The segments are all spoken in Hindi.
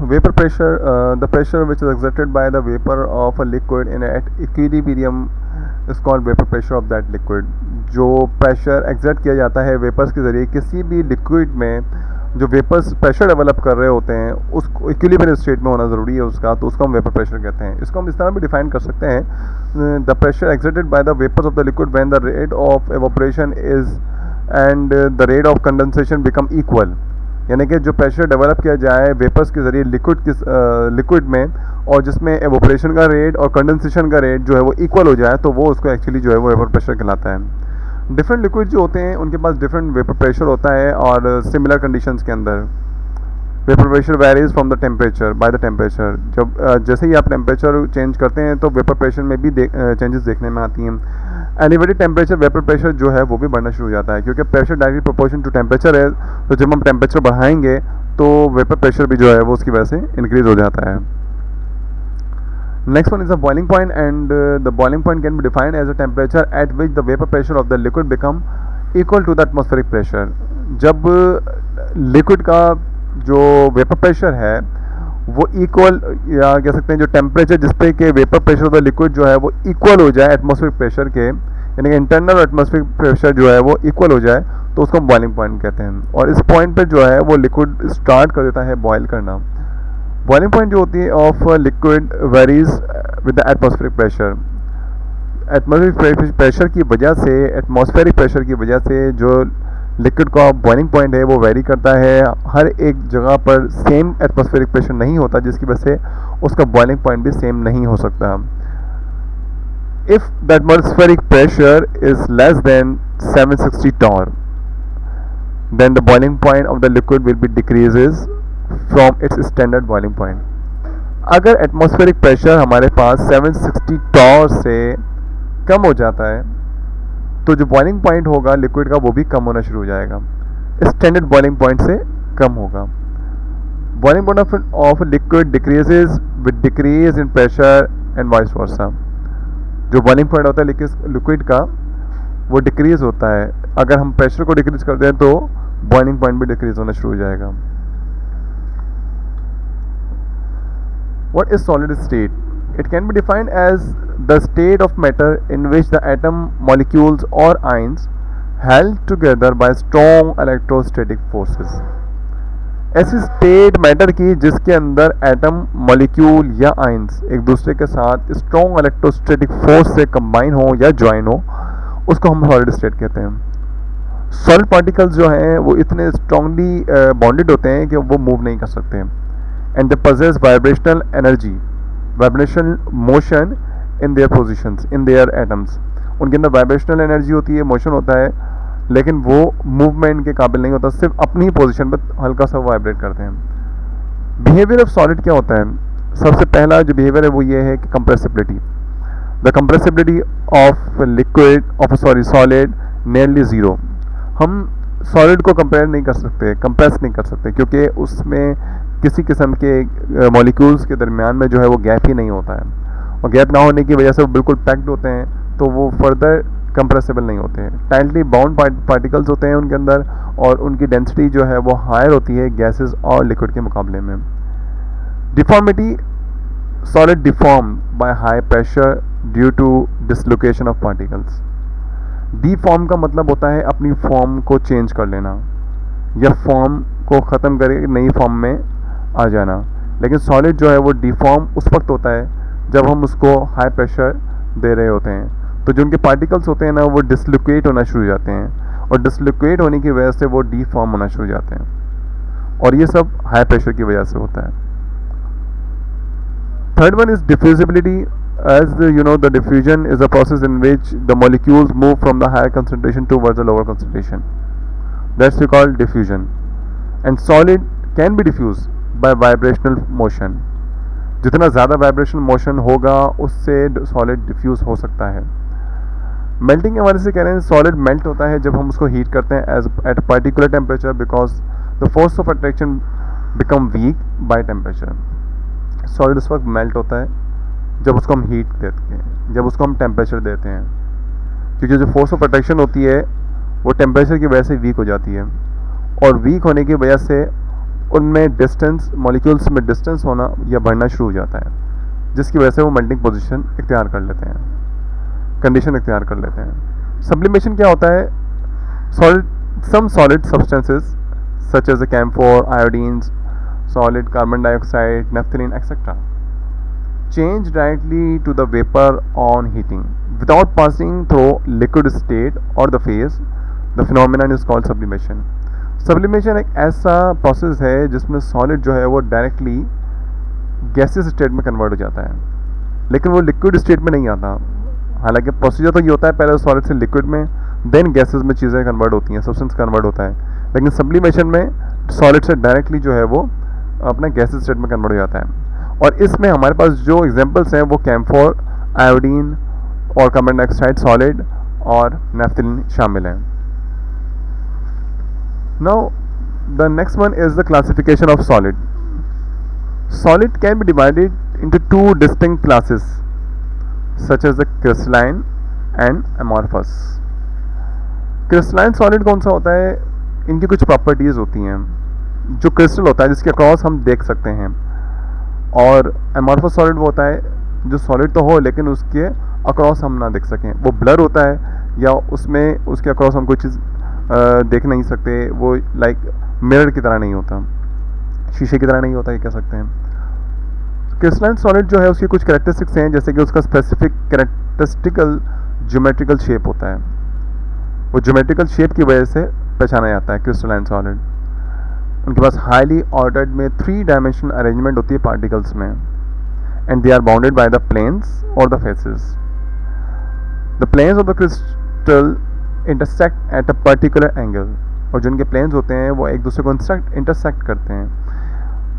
Vapor pressure, the pressure which is exerted by the vapor of a liquid in at equilibrium is called vapor pressure of that liquid. जो प्रेशर एक्सर्ट किया जाता है वेपर्स के ज़रिए किसी भी लिक्विड में, जो वेपर्स प्रेशर डेवलप कर रहे होते हैं उसको इक्विलिब्रियम स्टेट में होना ज़रूरी है उसका, तो उसको हम वेपर प्रेशर कहते हैं. इसको हम इस तरह भी डिफाइन कर सकते हैं, the pressure exerted by the vapours of the liquid when the rate of evaporation is and the rate of condensation become equal. यानी कि जो प्रेशर डेवलप किया जाए वेपर्स के ज़रिए लिक्विड में और जिसमें एवोपरेशन का रेट और कंडेंसेशन का रेट जो है वो इक्वल हो जाए, तो वो उसको एक्चुअली जो है वो वेपर प्रेशर कहलाता है. डिफरेंट लिक्विड जो होते हैं उनके पास डिफरेंट वेपर प्रेशर होता है और सिमिलर कंडीशंस के अंदर vapour pressure varies from the temperature by the temperature. जब जैसे ही आप टेम्परेचर चेंज करते हैं तो वेपर प्रेशर में भी चेंजेस देखने में आती हैं. एलिवेटेड टेम्परेचर वेपर प्रेशर जो है वो भी बढ़ना शुरू हो जाता है, क्योंकि pressure directly proportion to temperature है. तो जब हम टेम्परेचर बढ़ाएंगे तो वेपर प्रेशर भी जो है वो उसकी वजह से इंक्रीज हो जाता है. Next one is the boiling point, and the boiling point can be defined as a temperature at which the vapor pressure of the liquid become equal to the atmospheric pressure. जब लिक्विड का जो वेपर प्रेशर है वो इक्वल, या कह सकते हैं जो टेम्परेचर जिस पे के vapour pressure of the liquid जो है वो इक्वल हो जाए एटमॉस्फेरिक प्रेशर के, यानी कि इंटरनल एटमॉस्फेरिक प्रेशर जो है वो इक्वल हो जाए, तो उसको हम बॉइलिंग पॉइंट कहते हैं. और इस पॉइंट पे जो है वो लिक्विड स्टार्ट कर देता है बॉयल करना. बॉइलिंग पॉइंट जो होती है of liquid varies with the atmospheric pressure. Atmospheric pressure की वजह से, एटमॉस्फेरिक प्रेशर की वजह से जो लिक्विड का बॉइलिंग पॉइंट है वो वेरी करता है. हर एक जगह पर सेम एटमॉस्फेरिक प्रेशर नहीं होता, जिसकी वजह से उसका बॉइलिंग पॉइंट भी सेम नहीं हो सकता. If the atmospheric pressure is less than 760 torr, then the boiling point of the liquid will be decreases from its standard boiling point. अगर एटमॉस्फेरिक प्रेशर हमारे पास 760 torr से कम हो जाता है तो जो बॉइलिंग पॉइंट होगा लिक्विड का वो भी कम होना शुरू हो जाएगा, स्टैंडर्ड बॉइलिंग पॉइंट से कम होगा. Boiling point of liquid decreases with decrease in pressure and vice versa. जो बॉइलिंग पॉइंट होता है लिक्विड का वो डिक्रीज होता है. अगर हम प्रेशर को डिक्रीज करते हैं तो बॉइलिंग पॉइंट भी डिक्रीज होना शुरू हो जाएगा. What is solid state? It can be defined as the state of matter in which the atom, molecules or ions held together by strong electrostatic forces. ऐसी स्टेट मैटर की जिसके अंदर एटम, मॉलिक्यूल या आइंस एक दूसरे के साथ स्ट्रॉन्ग इलेक्ट्रोस्टैटिक फोर्स से कंबाइन हो या ज्वाइन हो, उसको हम सॉलिड स्टेट कहते हैं. सॉलिड पार्टिकल्स जो हैं वो इतने स्ट्रांगली बॉन्डेड होते हैं कि वो मूव नहीं कर सकते, and they possess vibrational energy, vibrational motion in their positions, in their atoms. उनके अंदर वाइब्रेशनल एनर्जी होती है, मोशन होता है, लेकिन वो मूवमेंट के काबिल नहीं होता, सिर्फ अपनी ही पोजीशन पर हल्का सा वाइब्रेट करते हैं. बिहेवियर ऑफ सॉलिड क्या होता है? सबसे पहला जो बिहेवियर है वो ये है कि compressibility. The compressibility of liquid of solid nearly zero. हम सॉलिड को कंपेयर नहीं कर सकते, कंप्रेस नहीं कर सकते, क्योंकि उसमें किसी किस्म के मॉलिक्यूल्स के दरमियान में जो है वो गैप ही नहीं होता है, और गैप ना होने की वजह से वो बिल्कुल पैक्ड होते हैं, तो वो फर्दर कंप्रेसिबल नहीं होते हैं. टाइटली बाउंड पार्टिकल्स होते हैं उनके अंदर, और उनकी डेंसिटी जो है वो हायर होती है गैसेस और लिक्विड के मुकाबले में. Deformity. Solid deform by high pressure due to dislocation of particles. Deform का मतलब होता है अपनी फॉर्म को चेंज कर लेना या फॉर्म को ख़त्म करके नई फॉर्म में आ जाना. लेकिन सॉलिड जो है वो डिफॉर्म उस वक्त होता है जब हम उसको हाई प्रेशर दे रहे होते हैं, तो जो उनके पार्टिकल्स होते हैं ना वो डिसलोकेट होना शुरू हो जाते हैं, और डिसलोकेट होने की वजह से वो डिफॉर्म होना शुरू हो जाते हैं, और ये सब हाई प्रेशर की वजह से होता है. Third one is diffusibility. As you know, the diffusion is a process in which the molecules move from the higher concentration towards the lower concentration. That's we call diffusion. And solid can be diffused by vibrational motion. जितना ज़्यादा vibrational motion होगा उससे solid diffuse हो सकता है. Melting के हवाले से कह रहे हैं solid melt होता है जब हम उसको heat करते हैं at a particular temperature, because the force of attraction become weak by temperature. Solid उस वक्त melt होता है जब उसको हम हीट देते हैं, जब उसको हम टेम्परेचर देते हैं, क्योंकि जो फोर्स ऑफ अट्रैक्शन होती है वो टेम्परेचर की वजह से वीक हो जाती है, और वीक होने की वजह से उनमें डिस्टेंस, मॉलिक्यूल्स में डिस्टेंस होना या बढ़ना शुरू हो जाता है, जिसकी वजह से वो मेल्टिंग पोजीशन इख्तियार कर लेते हैं, कंडीशन इख्तियार कर लेते हैं। सब्लिमेशन क्या होता है? Some solid substances such as camphor, iodines, solid carbon dioxide, naphthalene, etc. change directly to the vapor on heating without passing through liquid state or the phase. The phenomenon is called sublimation. Sublimation एक ऐसा प्रोसेस है जिसमें सॉलिड जो है वो डायरेक्टली गैसेस स्टेट में कन्वर्ट हो जाता है, लेकिन वो लिक्विड स्टेट में नहीं आता। हालांकि प्रोसीजर तो ये होता है, पहले सॉलिड से लिक्विड में, देन गैसेस में चीज़ें कन्वर्ट होती हैं, सब्सटेंस कन्वर्ट होता है, लेकिन सब्लिमेशन में सॉलिड से डायरेक्टली जो है वो अपना गैसेस स्टेट में कन्वर्ट हो जाता है। और इसमें हमारे पास जो एग्जांपल्स हैं वो कैम्फोर, आयोडीन और कार्बन डाइऑक्साइड सॉलिड और नैफ्थलीन शामिल हैं। Now the next one is the classification of solid. Solid can be divided into two distinct classes such as the crystalline and amorphous. Crystalline solid कौन सा होता है? इनकी कुछ प्रॉपर्टीज़ होती हैं। जो क्रिस्टल होता है जिसके अक्रॉस हम देख सकते हैं, और amorphous solid वो होता है जो सॉलिड तो हो लेकिन उसके अक्रॉस हम ना देख सकें, वो ब्लर होता है या उसमें उसके अक्रॉस हम कोई चीज़ देख नहीं सकते, वो लाइक मिरर की तरह नहीं होता, शीशे की तरह नहीं होता, ये कह सकते हैं। क्रिस्टलाइन सॉलिड जो है उसकी कुछ कैरेक्टरिस्टिक्स हैं, जैसे कि उसका स्पेसिफिक कैरेक्टरिस्टिकल ज्योमेट्रिकल शेप होता है, वो ज्योमेट्रिकल शेप की वजह से पहचाना जाता है क्रिस्टलाइन सॉलिड। उनके पास हाईली ऑर्डर्ड में 3 डायमेंशनल अरेंजमेंट होती है पार्टिकल्स में, and they are bounded by the planes और the faces. The planes of the crystal intersect at a particular angle, और जो उनके प्लेन्स होते हैं वो एक दूसरे को इंटरसेक्ट करते हैं,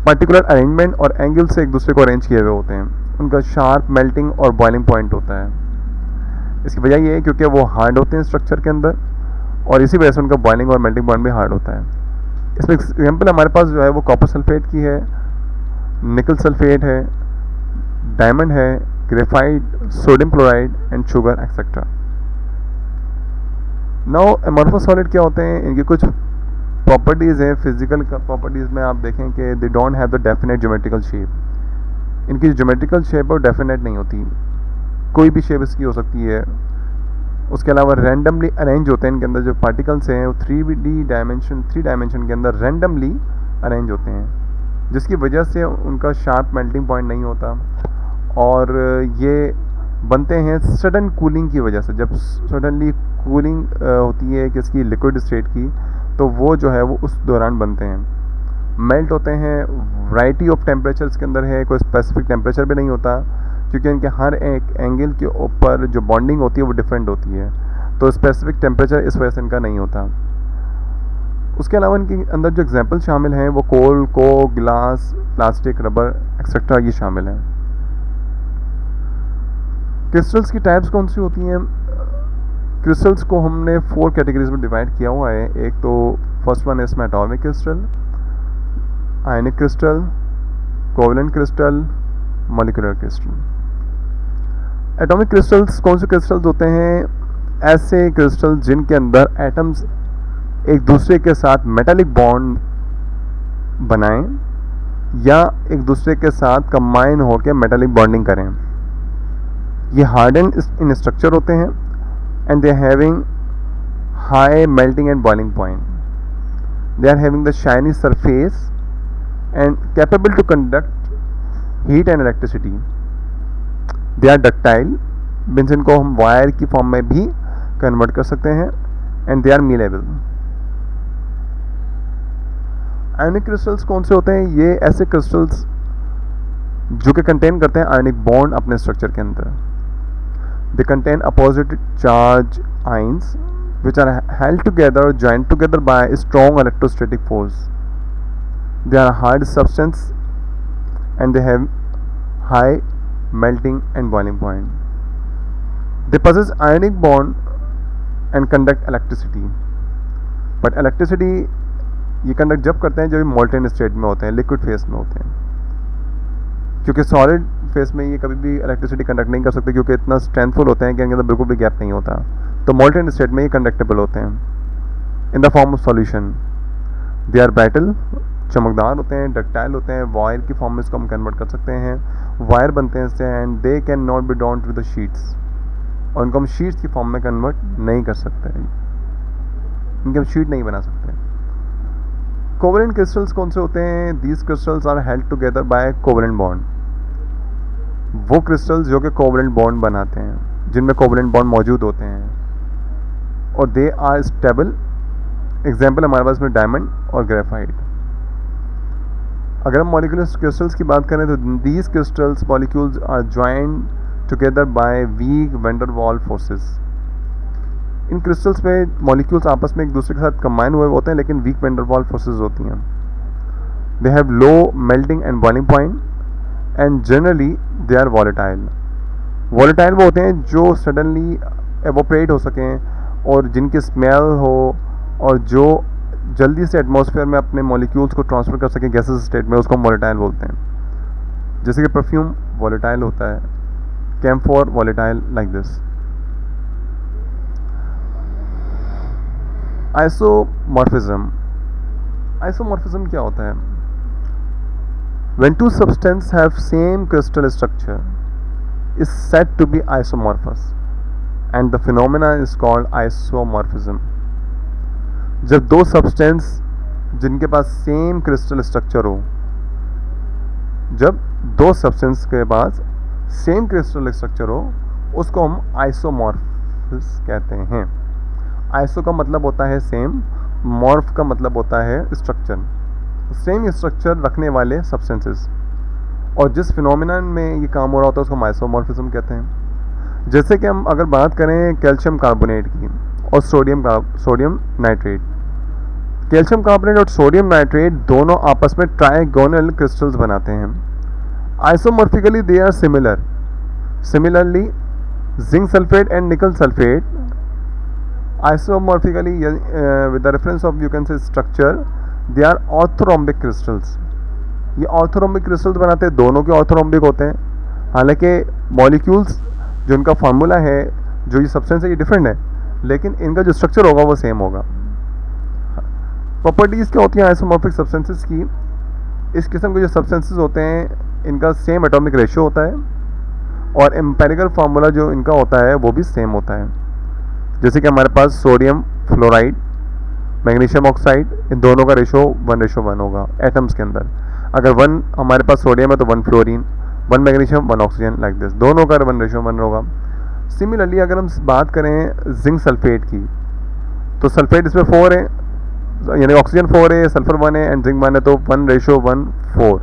पर्टिकुलर अरेंजमेंट और एंगल से एक दूसरे को अरेंज किए हुए होते हैं। उनका शार्प मेल्टिंग और बॉइलिंग पॉइंट होता है। इसकी वजह ये है क्योंकि वो हार्ड होते हैं स्ट्रक्चर के अंदर, और इसी वजह से उनका बॉइलिंग और मेल्टिंग पॉइंट भी हार्ड होता है। इसमें एग्जाम्पल हमारे पास जो है वो कॉपर सल्फेट की है, निकल सल्फेट है, डायमंड है, graphite, sodium chloride and sugar etcetera. Now amorphous solid क्या होते हैं? इनकी कुछ प्रॉपर्टीज़ हैं, फिजिकल प्रॉपर्टीज़ में आप देखें कि they don't have the definite geometrical shape. इनकी ज्योमेट्रिकल शेप है वो डेफिनेट नहीं होती, कोई भी शेप इसकी हो सकती है। उसके अलावा रैंडमली अरेंज होते हैं, इनके अंदर जो पार्टिकल्स हैं वो 3 डायमेंशन के अंदर रैंडमली अरेंज होते हैं, जिसकी वजह से उनका शार्प मेल्टिंग पॉइंट नहीं होता, और ये बनते हैं सडन कूलिंग की वजह से। जब सडनली कूलिंग होती है किसकी, लिक्विड स्टेट की, तो वो जो है वो उस दौरान बनते हैं, मेल्ट होते हैं। वैरायटी ऑफ टेम्परेचर्स के अंदर है, कोई स्पेसिफिक टेम्परेचर भी नहीं होता, क्योंकि इनके हर एक एंगल के ऊपर जो बॉन्डिंग होती है वो डिफरेंट होती है, तो स्पेसिफिक टेम्परेचर इस वजह से इनका नहीं होता। उसके अलावा इनके अंदर जो एग्जाम्पल शामिल हैं वो coal, coke, glass, plastic, rubber etcetera ये शामिल हैं। क्रिस्टल्स की टाइप्स कौन सी होती हैं? क्रिस्टल्स को हमने 4 कैटेगरीज में डिवाइड किया हुआ है। एक तो फर्स्ट वन है इसमें atomic crystal, ionic crystal, covalent crystal, molecular crystal. Atomic crystals कौन से क्रिस्टल्स होते हैं? ऐसे क्रिस्टल्स जिनके अंदर एटम्स एक दूसरे के साथ मेटालिक बॉन्ड बनाएं या एक दूसरे के साथ कंबाइन होकर मेटालिक बॉन्डिंग करें। ये हार्डन इन स्ट्रक्चर होते हैं, and they are having high melting and boiling point. They are having the shiny surface and capable to conduct heat and electricity. They are ductile, means इनको हम वायर की फॉर्म में भी कन्वर्ट कर सकते हैं, and they are malleable. Ionic crystals कौन से होते हैं? ये ऐसे क्रिस्टल्स जो कि कंटेन करते हैं आयनिक बॉन्ड अपने स्ट्रक्चर के अंदर। They contain opposite charge ions which are held together or joined together by a strong electrostatic force. They are a hard substance and they have high melting and boiling point. They possess ionic bond and conduct electricity. But electricity ये conduct जब करते हैं जब molten state में होते हैं, liquid phase में होते हैं, क्योंकि सॉलिड फेस में ये कभी भी इलेक्ट्रिसिटी कंडक्ट नहीं कर सकते, क्योंकि इतना स्ट्रेंथफुल होते हैं कि इनके अंदर बिल्कुल भी गैप नहीं होता। तो मोल्टेन स्टेट में ये कंडक्टेबल होते हैं in the form of solution. They are brittle चमकदार होते हैं, डक्टाइल होते हैं, वायर की फॉर्म में इसको हम कन्वर्ट कर सकते हैं, वायर बनते हैं इससे, and they can not be drawn to the sheets, और इनको हम शीट्स की फॉर्म में कन्वर्ट नहीं कर सकते, इनके हम शीट नहीं बना सकते। कोवेलेंट क्रिस्टल्स कौन से होते हैं? These crystals are held together by covalent bond. वो क्रिस्टल्स जो कि कोवेलेंट बॉन्ड बनाते हैं, जिनमें कोवेलेंट बॉन्ड मौजूद होते हैं, और दे आर स्टेबल। एग्जाम्पल हमारे पास में डायमंड और ग्रेफाइट। अगर हम मॉलिक्यूलर क्रिस्टल्स की बात करें तो these crystals molecules are joined together by weak van der Waals forces. इन क्रिस्टल्स में मॉलिक्यूल्स आपस में एक दूसरे के साथ कंबाइन हुए होते हैं, लेकिन weak van der Waals forces होती हैं। They have low melting and boiling point and generally they are volatile. Volatile वो होते हैं जो सडनली एवोपरेट हो सकें और जिनकी स्मेल हो, और जो जल्दी से एटमॉस्फेयर में अपने मॉलिक्यूल्स को ट्रांसफ़र कर सकें गैसेस स्टेट में, उसको हम वॉलेटाइल बोलते हैं। जैसे कि परफ्यूम वॉलेटाइल होता है, camphor volatile, like this. Isomorphism. Isomorphism क्या होता है? When two substances have same crystal structure is said to be isomorphous and the phenomena is called isomorphism. जब दो सब्सटेंस जिनके पास सेम क्रिस्टल स्ट्रक्चर हो, जब दो सब्सटेंस के पास सेम क्रिस्टल स्ट्रक्चर हो, उसको हम आइसोमॉर्फिस कहते हैं। आइसो का मतलब होता है सेम, मॉर्फ का मतलब होता है स्ट्रक्चर, सेम स्ट्रक्चर रखने वाले सब्सटेंसेस। और जिस फिनोमिना में ये काम हो रहा होता है उसको हम आइसोमॉर्फिज्म कहते हैं। जैसे कि हम अगर बात करें कैल्शियम कार्बोनेट की और सोडियम नाइट्रेट, कैल्शियम कार्बोनेट और सोडियम नाइट्रेट दोनों आपस में ट्राइगोनल क्रिस्टल्स बनाते हैं। Isomorphically they are similar. Similarly zinc sulphate and nickel sulphate isomorphically with the reference of you can say structure they are orthorhombic crystals. ये ऑर्थोरोम्बिक क्रिस्टल्स बनाते हैं, दोनों के ऑर्थोरोम्बिक होते हैं। हालांकि मॉलिक्यूल्स जो इनका फार्मूला है, जो ये सब्सटेंस है, ये डिफरेंट है, लेकिन इनका जो स्ट्रक्चर होगा वो सेम होगा। प्रॉपर्टीज़ क्या होती हैं आइसोमॉर्फिक सब्सटेंसेस की? इस किस्म के जो सब्सटेंसेस होते हैं इनका सेम एटॉमिक रेशियो होता है, और एम्पेरिकल फार्मूला जो इनका होता है वो भी सेम होता है। जैसे कि हमारे पास सोडियम फ्लोराइड, मैग्नीशियम ऑक्साइड, इन दोनों का रेशो 1:1 होगा एटम्स के अंदर। अगर 1 हमारे पास सोडियम है तो 1 fluorine, 1 magnesium, 1 oxygen, like this, दोनों का 1:1 होगा। सिमिलरली अगर हम बात करें जिंक सल्फेट की, तो सल्फेट इसमें 4 है, यानी ऑक्सीजन 4 है, सल्फर 1 है एंड जिंक 1 है, तो 1:1:4।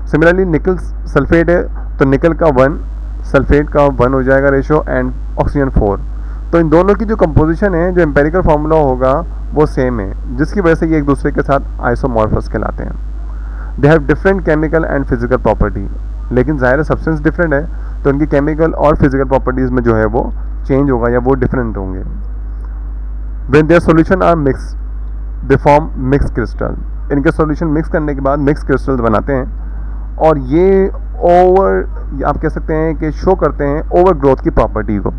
सिमिलरली निकल सल्फेट है तो निकल का 1, सल्फेट का 1 हो जाएगा रेशो, एंड ऑक्सीजन 4। तो इन दोनों की जो कंपोजिशन है, जो एम्पेरिकल फार्मूला होगा वो सेम है, जिसकी वजह से ये एक दूसरे के साथ आइसोमॉर्फस कहलाते हैं। They have different chemical and physical property, लेकिन ज़ाहिर है सब्सटेंस डिफरेंट है तो इनकी केमिकल और फिजिकल प्रॉपर्टीज़ में जो है वो चेंज होगा या वो डिफरेंट होंगे। When their solution are mix they form mix crystal. इनके सॉल्यूशन मिक्स करने के बाद मिक्स क्रिस्टल बनाते हैं, और ये आप कह सकते हैं कि शो करते हैं ओवर ग्रोथ की प्रॉपर्टी को।